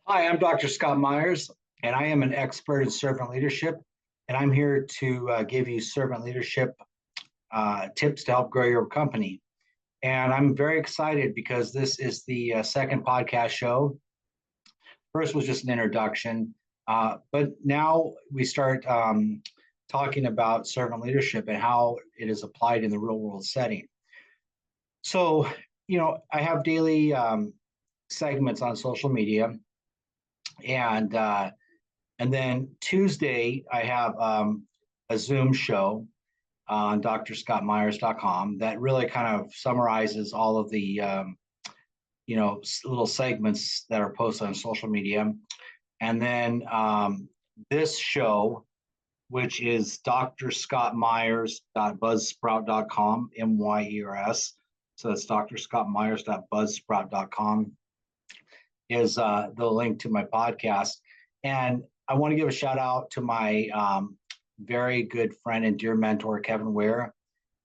Hi, I'm Dr. Scott Myers, and I am an expert in servant leadership. And I'm here to give you servant leadership tips to help grow your company. And I'm very excited because this is the second podcast show. First was just an introduction, but now we start talking about servant leadership and how it is applied in the real world setting. So, I have daily segments on social media, and And then Tuesday, I have a Zoom show on drscottmyers.com that really kind of summarizes all of the little segments that are posted on social media. And then this show, which is drscottmyers.buzzsprout.com, MYERS. So that's drscottmyers.buzzsprout.com is the link to my podcast. And I want to give a shout out to my very good friend and dear mentor, Kevin Ware.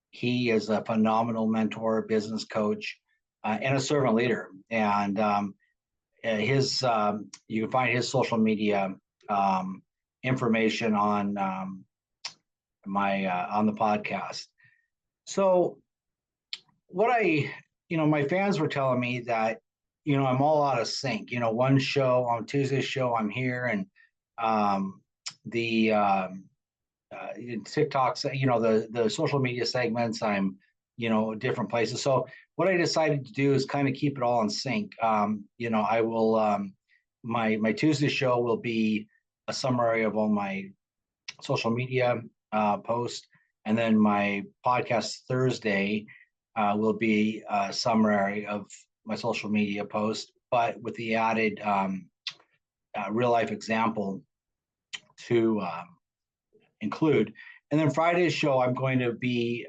He is a phenomenal mentor, business coach, and a servant leader. And you can find his social media information on on the podcast. So my fans were telling me that I'm all out of sync. One show on Tuesday's show, I'm here, and the TikToks, the social media segments, I'm different places. So what I decided to do is kind of keep it all in sync. I will my Tuesday show will be a summary of all my social media posts, and then my podcast Thursday will be a summary of my social media post, but with the added real life example to include. And then Friday's show, I'm going to be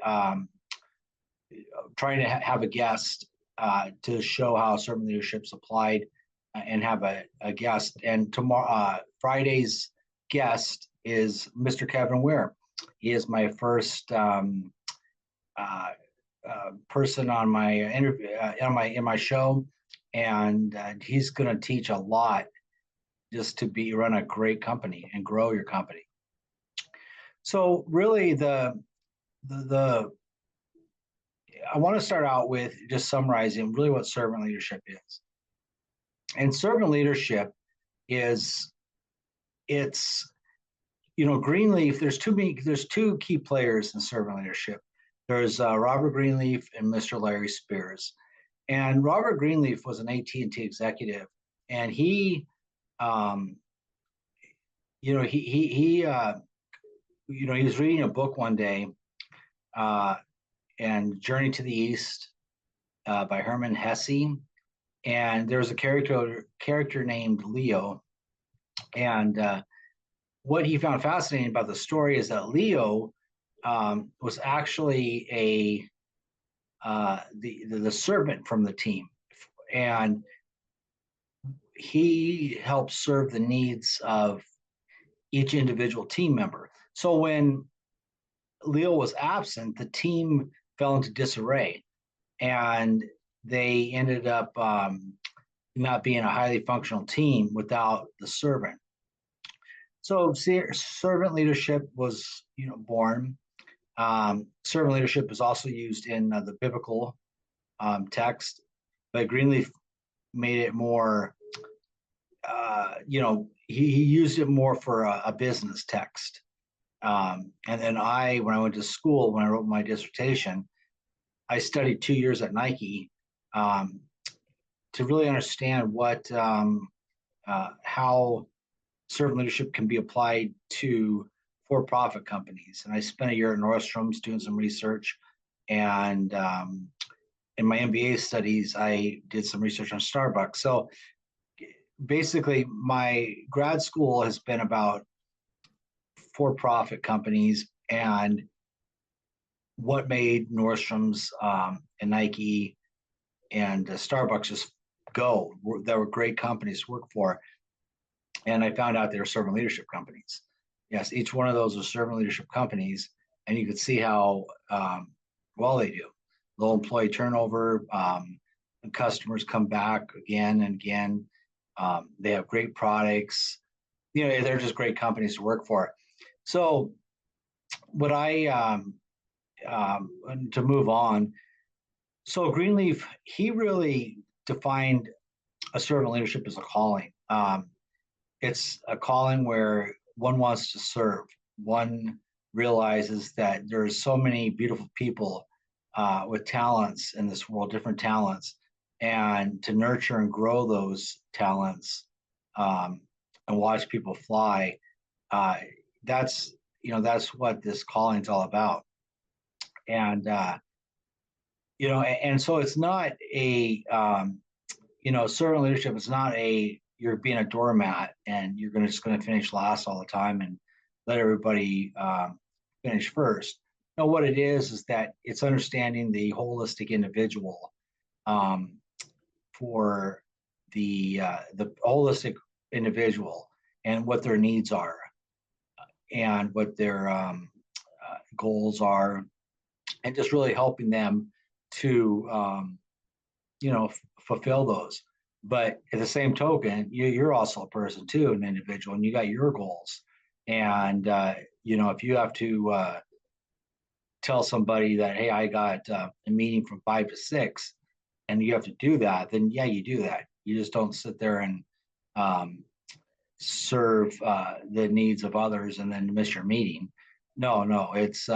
trying to have a guest to show how servant leadership's applied and have a guest. And tomorrow, Friday's guest is Mr. Kevin Ware. He is my first person on my interview in my show, and he's going to teach a lot just to run a great company and grow your company. So really, the I want to start out with just summarizing really what servant leadership is. And servant leadership is Greenleaf. There's two key players in servant leadership. There's Robert Greenleaf and Mr. Larry Spears. And Robert Greenleaf was an AT&T executive, and he was reading a book one day, and Journey to the East by Hermann Hesse, and there was a character named Leo, and what he found fascinating about the story is that Leo was actually the servant from the team, and he helped serve the needs of each individual team member. So when Leo was absent, the team fell into disarray, and they ended up not being a highly functional team without the servant. So servant leadership was born. Servant leadership is also used in the biblical text, but Greenleaf made it more, he used it more for a business text. And then when I went to school, when I wrote my dissertation, I studied 2 years at Nike to really understand how servant leadership can be applied to for-profit companies. And I spent a year at Nordstrom's doing some research. And in my MBA studies, I did some research on Starbucks. So basically, my grad school has been about for-profit companies and what made Nordstrom's and Nike and Starbucks just go. They were great companies to work for. And I found out they were servant leadership companies. Yes, each one of those was servant leadership companies, and you could see how well they do. Low employee turnover, and customers come back again and again. They have great products. They're just great companies to work for. So what to move on. So Greenleaf, he really defined a servant leadership as a calling. It's a calling where one wants to serve. One realizes that there's so many beautiful people with talents in this world, different talents, and to nurture and grow those talents um, and watch people fly. Uh, that's what this calling is all about. And and so it's not servant leadership is not you're being a doormat and you're just going to finish last all the time and let everybody finish first. No, what it is that it's understanding the holistic individual um, for the holistic individual and what their needs are and what their goals are, and just really helping them to fulfill those. But at the same token, you're also a person too, an individual, and you got your goals. And if you have to tell somebody that, hey, I got a meeting from 5 to 6, and you have to do that, then yeah, you do that. You just don't sit there and serve the needs of others and then miss your meeting. No, it's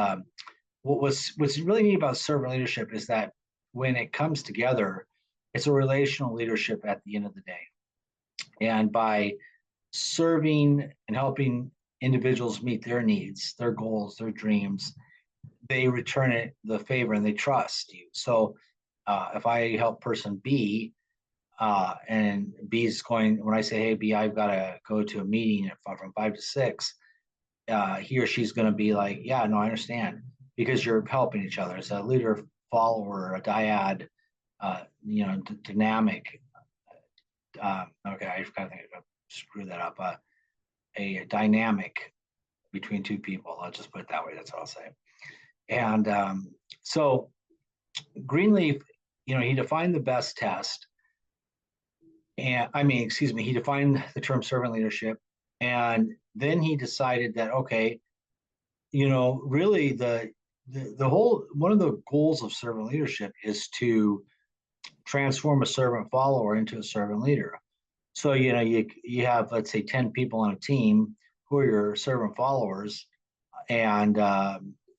what's really neat about servant leadership is that when it comes together, it's a relational leadership at the end of the day. And by serving and helping individuals meet their needs, their goals, their dreams, they return it the favor and they trust you. So if I help person B, and B is going, when I say, hey, B, I've got to go to a meeting from 5 to 6, he or she's going to be like, yeah, no, I understand, because you're helping each other. It's a leader follower, a dyad, dynamic. Okay, I kind of think I screwed that up. A dynamic between two people. I'll just put it that way. That's what I'll say. And so Greenleaf, he defined the best test. And he defined the term servant leadership. And then he decided that, okay, really the whole, one of the goals of servant leadership is to transform a servant follower into a servant leader. So, you have, let's say, 10 people on a team who are your servant followers, and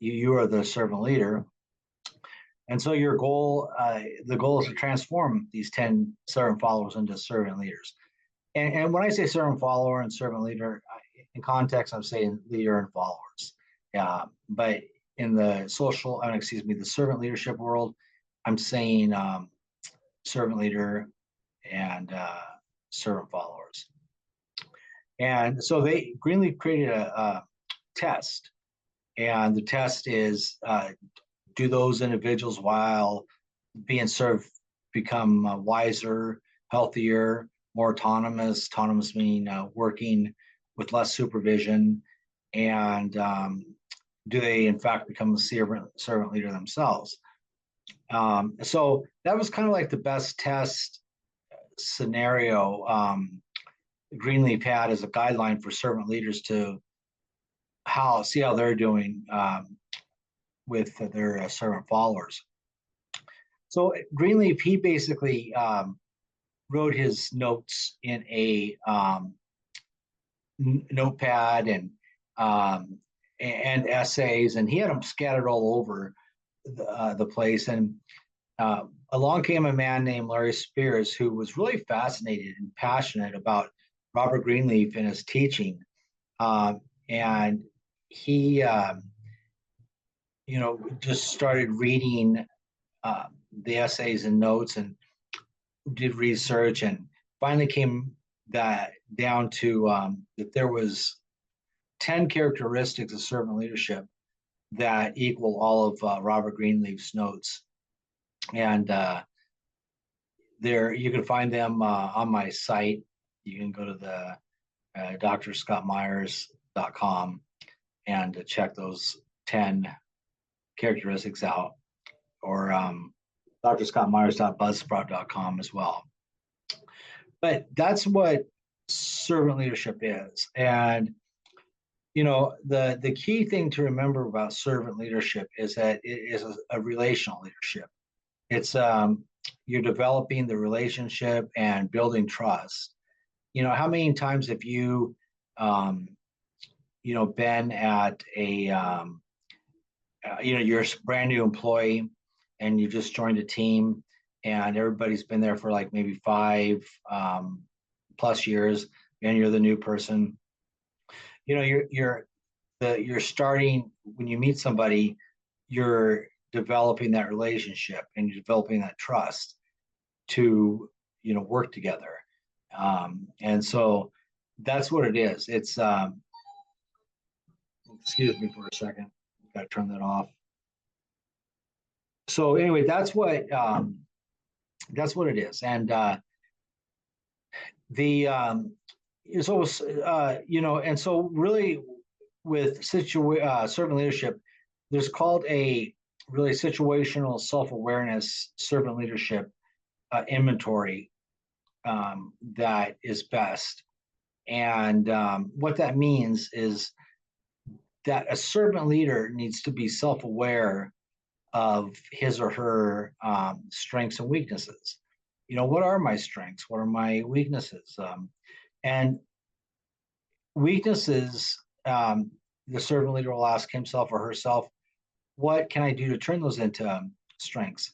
you are the servant leader. And so your goal, the goal is to transform these 10 servant followers into servant leaders. And when I say servant follower and servant leader, in context, I'm saying leader and followers. But in the the servant leadership world, I'm saying servant leader and servant followers. And so Greenleaf created a test, and the test is do those individuals, while being served, become wiser, healthier, more autonomous. Autonomous meaning working with less supervision, and do they in fact become a servant leader themselves? So that was kind of like the best test scenario Greenleaf had as a guideline for servant leaders to see how they're doing with their servant followers. So Greenleaf, he basically wrote his notes in a notepad and essays, and he had them scattered all over the place. And along came a man named Larry Spears, who was really fascinated and passionate about Robert Greenleaf and his teaching. And he, just started reading the essays and notes and did research, and finally came down to that there was 10 characteristics of servant leadership that equal all of Robert Greenleaf's notes. And there you can find them on my site. You can go to the drscottmyers.com and check those 10 characteristics out, or drscottmyers.buzzsprout.com as well. But that's what servant leadership is. And the key thing to remember about servant leadership is that it is a relational leadership. It's you're developing the relationship and building trust. How many times have you um, been at a you're a brand new employee and you just joined a team and everybody's been there for like maybe 5 plus years, and you're the new person. You're starting when you meet somebody, you're developing that relationship and you're developing that trust to work together. And so that's what it is. It's excuse me for a second, got to turn that off. So anyway, that's what it is. And the so and so really with servant leadership, there's called a really situational self-awareness servant leadership inventory that is best. And what that means is that a servant leader needs to be self-aware of his or her strengths and weaknesses. What are my strengths? What are my weaknesses? And weaknesses, the servant leader will ask himself or herself, what can I do to turn those into strengths?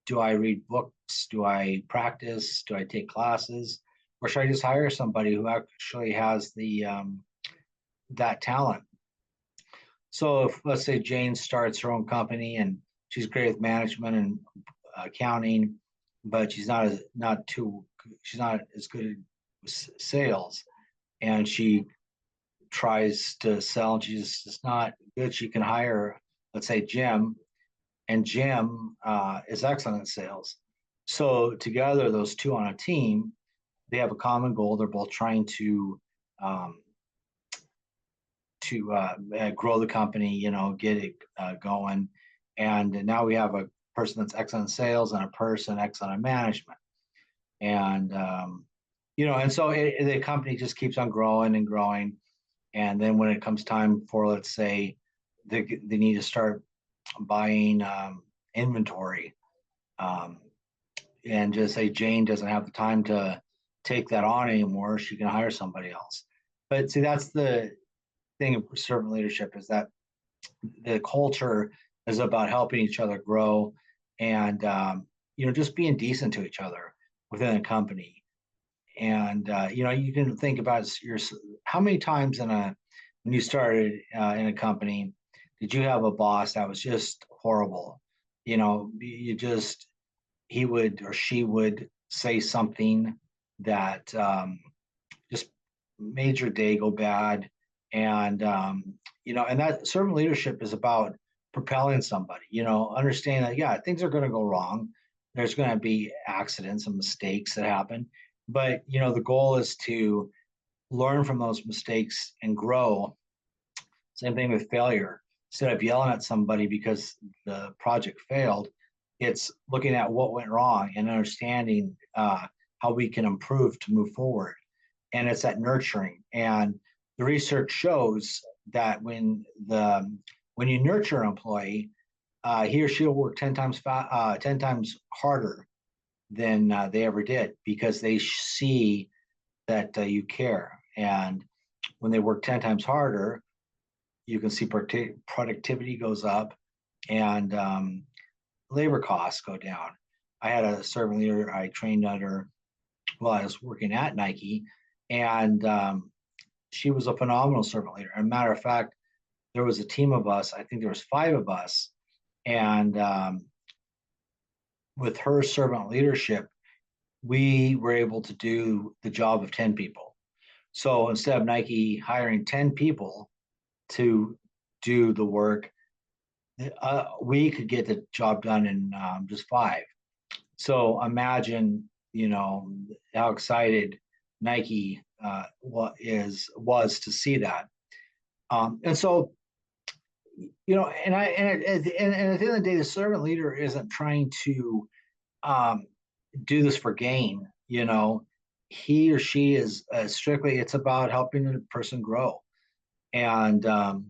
Do I read books? Do I practice? Do I take classes? Or should I just hire somebody who actually has that talent? So if, let's say, Jane starts her own company and she's great with management and accounting, but she's not as good with sales, and she tries to sell and she's just not good. She can hire, let's say, Jim, and Jim is excellent at sales. So together, those two on a team, they have a common goal. They're both trying um, to grow the company, get it going. And now we have a person that's excellent in sales and a person excellent in management. And and so the company just keeps on growing and growing. And then when it comes time for, let's say, they need to start buying inventory, um, and just say Jane doesn't have the time to take that on anymore, she can hire somebody else. But see, that's the thing of servant leadership, is that the culture is about helping each other grow and just being decent to each other within a company. And you can think about how many times when you started in a company, did you have a boss that was just horrible? You just he would or she would say something that just made your day go bad. And and that servant leadership is about propelling somebody, understanding that, yeah, things are going to go wrong. There's going to be accidents and mistakes that happen, but the goal is to learn from those mistakes and grow. Same thing with failure. Instead of yelling at somebody because the project failed, it's looking at what went wrong and understanding how we can improve to move forward. And it's that nurturing. And the research shows that when you nurture an employee, he or she will work 10 times harder than they ever did, because they see that you care. And when they work 10 times harder, you can see productivity goes up, and labor costs go down. I had a servant leader I trained under while I was working at Nike, and she was a phenomenal servant leader. As a matter of fact, there was a team of us. I think there was 5 of us, and with her servant leadership, we were able to do the job of 10 people. So instead of Nike hiring 10 people to do the work, we could get the job done in just 5. So imagine, how excited Nike was to see that. And so, and at the end of the day, the servant leader isn't trying to do this for gain. he or she is strictly, it's about helping the person grow. And, and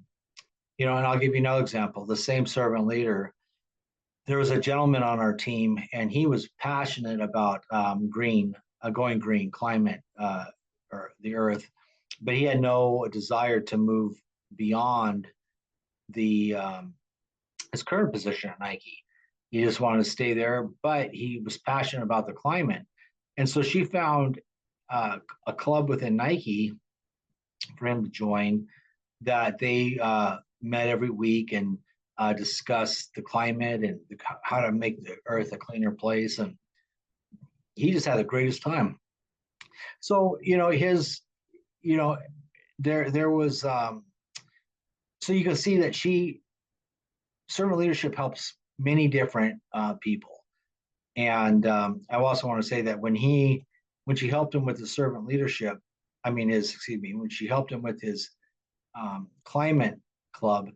I'll give you another example. The same servant leader, there was a gentleman on our team, and he was passionate about going green, climate, or the earth, but he had no desire to move beyond the his current position at Nike. He just wanted to stay there, but he was passionate about the climate. And so she found a club within Nike for him to join, that they met every week and discussed the climate and how to make the earth a cleaner place. And he just had the greatest time. So, you know, there was, so you can see that servant leadership helps many different people. And I also want to say that when she helped him with the servant leadership, when she helped him with his climate club,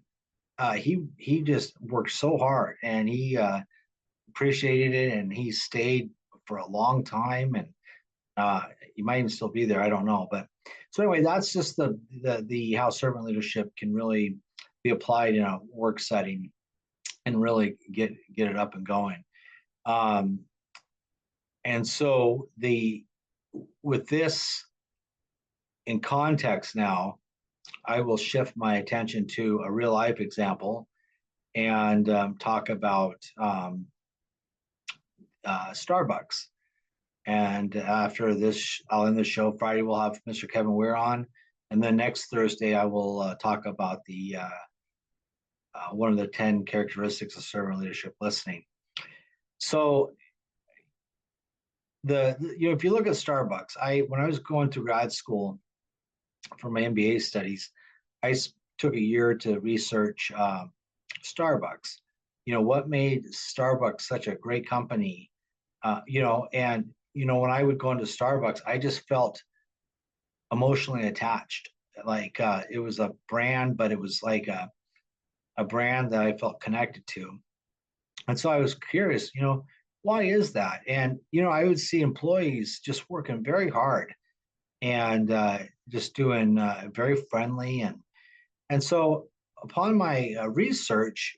he just worked so hard, and he appreciated it, and he stayed for a long time, and he might even still be there. I don't know, but so anyway, that's just the how servant leadership can really be applied in a work setting and really get it up and going. And so with this in context now, I will shift my attention to a real life example and talk about Starbucks. And after this, I'll end the show. Friday, we'll have Mr. Kevin Weir on. And then next Thursday, I will talk about the one of the 10 characteristics of servant leadership listening. So if you look at Starbucks, when I was going through grad school for my MBA studies, I took a year to research Starbucks. What made Starbucks such a great company? When I would go into Starbucks, I just felt emotionally attached. Like it was a brand, but it was like a brand that I felt connected to. And so I was curious, why is that? And, I would see employees just working very hard and just doing very friendly. And so upon my research,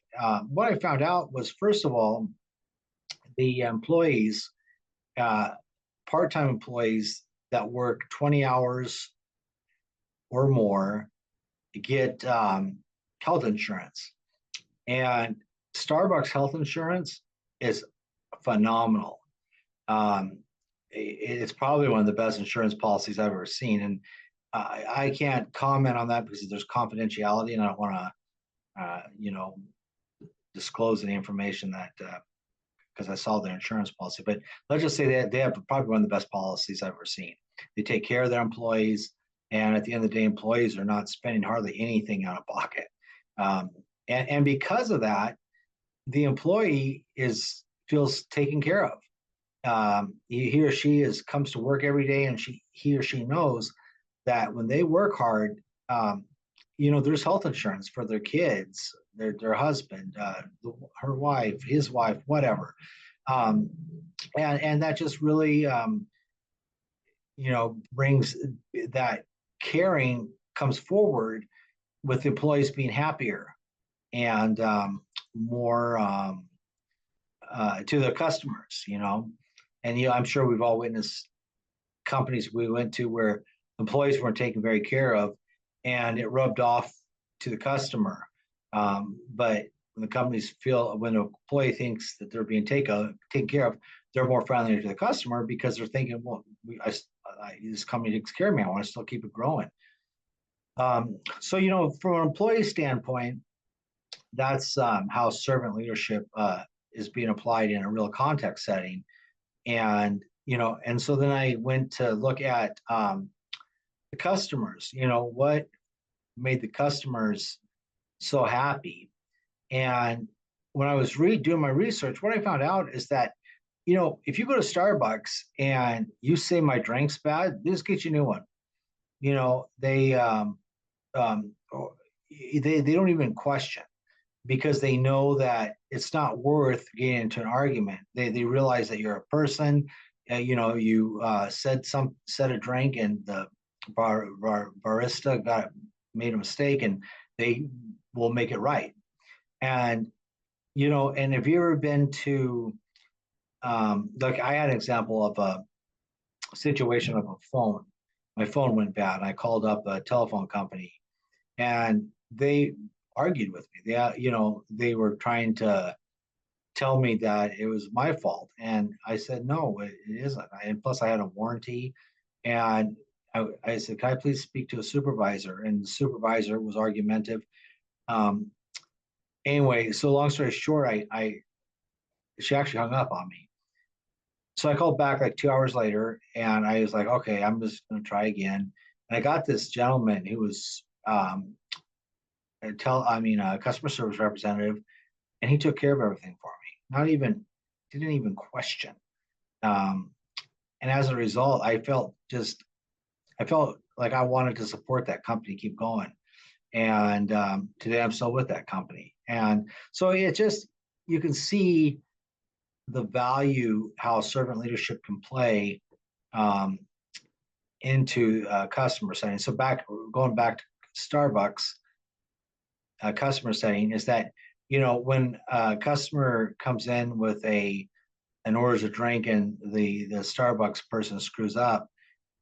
what I found out was, first of all, the employees, part-time employees that work 20 hours or more get health insurance. And Starbucks health insurance is phenomenal. It's probably one of the best insurance policies I've ever seen. And I can't comment on that because there's confidentiality, and I don't want to, disclose any information that because I saw their insurance policy. But let's just say they have probably one of the best policies I've ever seen. They take care of their employees, and at the end of the day, employees are not spending hardly anything out of pocket. And because of that, the employee feels taken care of. He or she comes to work every day, and he or she knows that when they work hard, there's health insurance for their kids, their husband, her wife, his wife, whatever. And that just really, brings that caring comes forward with employees being happier and more to the customers, And, I'm sure we've all witnessed companies we went to where employees weren't taken very care of, and it rubbed off to the customer. But when when an employee thinks that they're being taken care of, they're more friendly to the customer because they're thinking, well, this company takes care of me. I want to still keep it growing. So, from an employee standpoint, that's how servant leadership is being applied in a real context setting. And so then I went to look at the customers, what made the customers so happy. And when I was doing my research, what I found out is that, if you go to Starbucks and you say my drink's bad, they just get you a new one. They don't even question, because they know that it's not worth getting into an argument. They realize that you're a person. you said a drink and the barista made a mistake, and they will make it right. And and have you ever been to like I had an example of a situation of a phone. My phone went bad. And I called up a telephone company, and they argued with me. They were trying to tell me that it was my fault, and I said no, it isn't. And plus, I had a warranty, and I said, "Can I please speak to a supervisor?" And the supervisor was argumentative. Um, anyway, so long story short, I she actually hung up on me. So I called back like 2 hours later, and I was like, okay, I'm just going to try again. And I got this gentleman who was a customer service representative, and he took care of everything for me. Didn't even question. Um, and as a result, I felt like I wanted to support that company, keep going. And today I'm still with that company. And so you can see the value how servant leadership can play um, into customer setting. So going back to Starbucks customer setting is that when a customer comes in with an orders a drink and the Starbucks person screws up,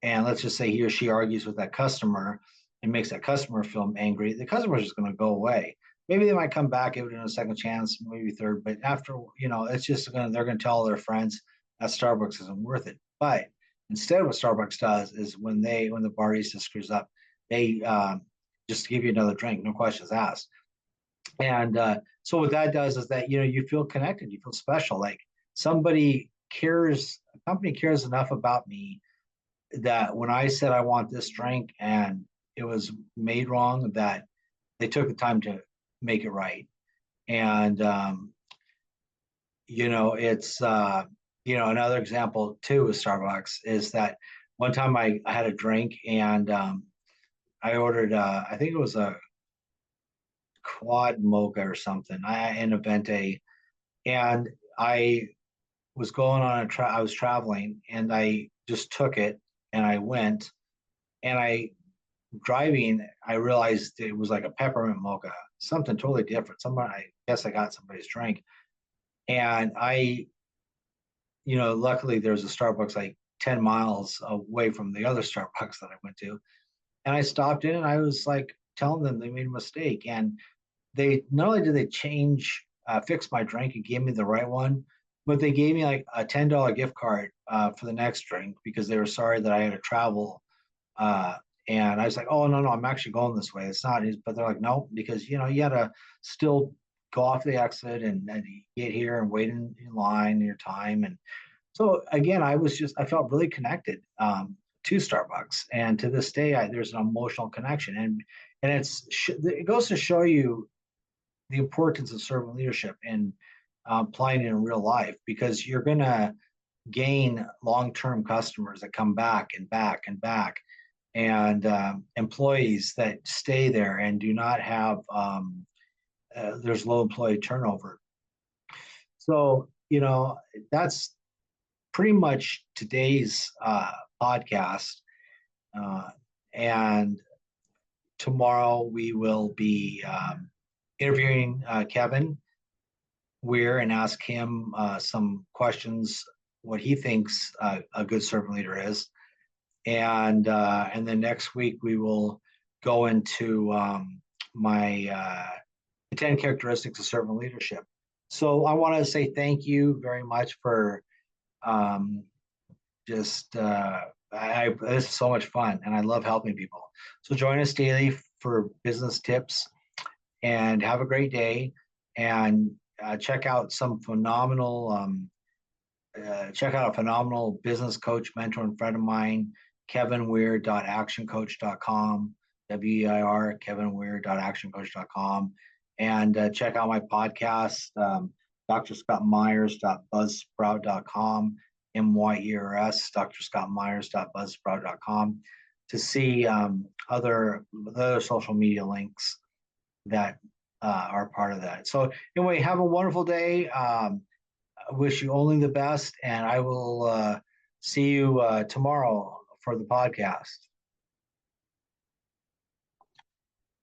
and let's just say he or she argues with that customer and makes that customer feel angry, the customer is just going to go away. Maybe they might come back, give it a second chance, maybe third, but after, they're going to tell their friends that Starbucks isn't worth it. But instead, what Starbucks does is when the barista screws up, they just give you another drink, no questions asked. And so what that does is that you feel connected, you feel special, like somebody cares, a company cares enough about me that when I said I want this drink and it was made wrong, that they took the time to make it right. And it's another example too with Starbucks is that one time I had a drink and I ordered I think it was a quad mocha or something. In a venti, and I was going on I was traveling, and I just took it and I went, and driving, I realized it was like a peppermint mocha, something totally different. I guess I got somebody's drink, and luckily there's a Starbucks like 10 miles away from the other Starbucks that I went to, and I stopped in and I was like telling them they made a mistake, and they not only did they fix my drink and gave me the right one, but they gave me like a $10 gift card for the next drink because they were sorry that I had to travel. And I was like, oh, no, I'm actually going this way. It's not, but they're like, no, because, you had to still go off the exit and get here and wait in line your time. And so again, I felt really connected to Starbucks. And to this day, there's an emotional connection. And it goes to show you the importance of servant leadership and applying it in real life, because you're going to gain long-term customers that come back and back and back, and employees that stay there and do not have there's low employee turnover. So that's pretty much today's podcast, and tomorrow we will be interviewing Kevin Weir and ask him some questions, what he thinks a good servant leader is. And then next week we will go into my 10 characteristics of servant leadership. So I want to say thank you very much for this is so much fun, and I love helping people. So join us daily for business tips, and have a great day. And check out a phenomenal business coach, mentor, and friend of mine, kevinweir.actioncoach.com, WEIR, kevinweir.actioncoach.com. And check out my podcast, drscottmyers.buzzsprout.com, MYERS, drscottmyers.buzzsprout.com, to see other social media links that are part of that. So anyway, have a wonderful day. I wish you only the best, and I will see you tomorrow for the podcast.